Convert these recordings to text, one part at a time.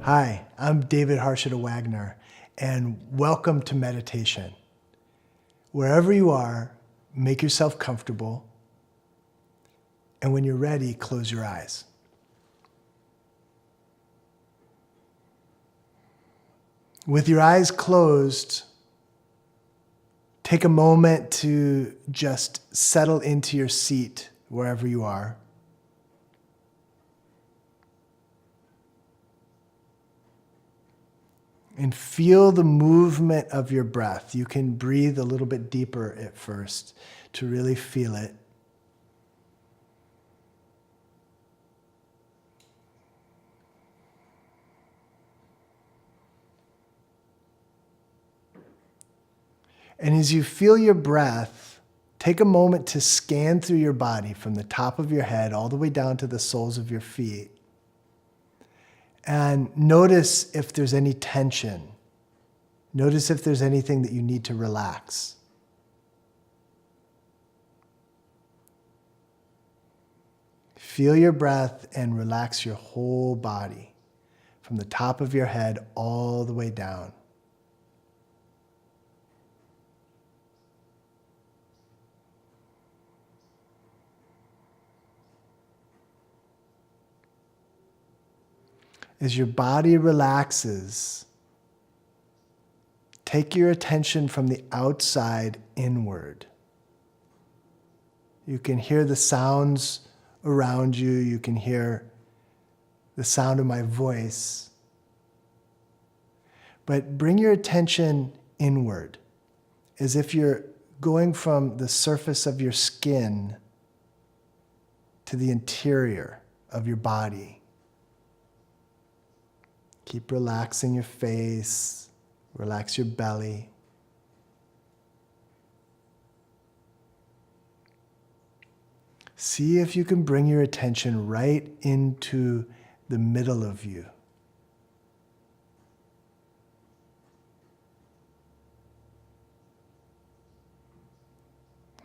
Hi, I'm David Harshada Wagner, and welcome to meditation. Wherever you are, make yourself comfortable, and when you're ready, close your eyes. With your eyes closed, take a moment to just settle into your seat wherever you are. And feel the movement of your breath. You can breathe a little bit deeper at first to really feel it. And as you feel your breath, take a moment to scan through your body from the top of your head all the way down to the soles of your feet. And notice if there's any tension. Notice if there's anything that you need to relax. Feel your breath and relax your whole body from the top of your head all the way down. As your body relaxes, take your attention from the outside inward. You can hear the sounds around you. You can hear the sound of my voice. But bring your attention inward, as if you're going from the surface of your skin to the interior of your body. Keep relaxing your face, relax your belly. See if you can bring your attention right into the middle of you.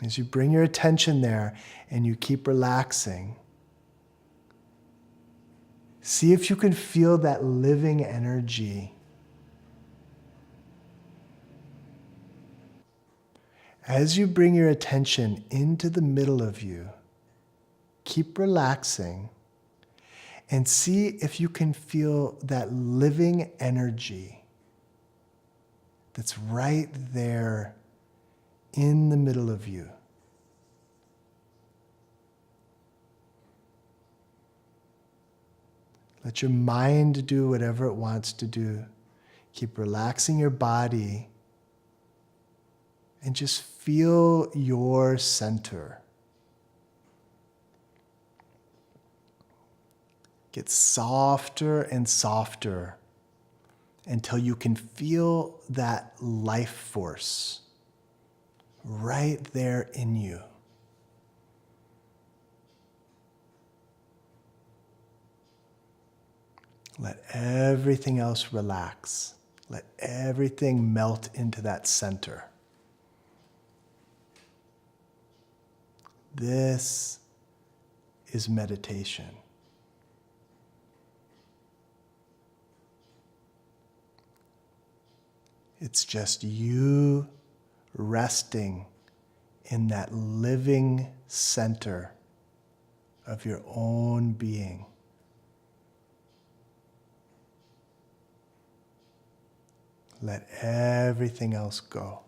As you bring your attention there and you keep relaxing, see if you can feel that living energy. As you bring your attention into the middle of you, keep relaxing and see if you can feel that living energy that's right there in the middle of you. Let your mind do whatever it wants to do. Keep relaxing your body and just feel your center. Get softer and softer until you can feel that life force right there in you. Let everything else relax. Let everything melt into that center. This is meditation. It's just you resting in that living center of your own being. Let everything else go.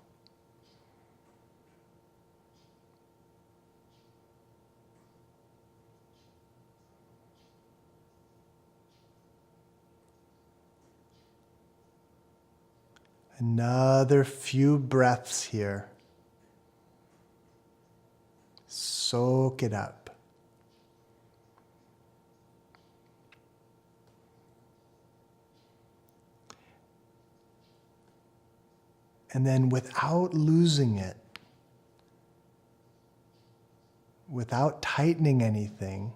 Another few breaths here. Soak it up. And then without losing it, without tightening anything,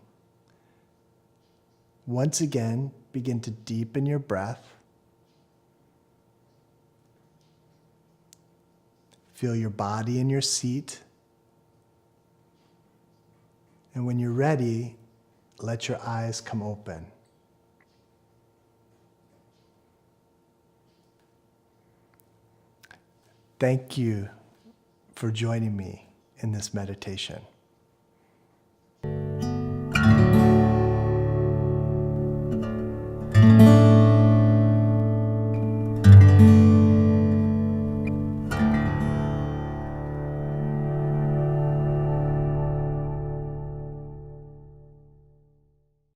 once again, begin to deepen your breath. Feel your body in your seat. And when you're ready, let your eyes come open. Thank you for joining me in this meditation.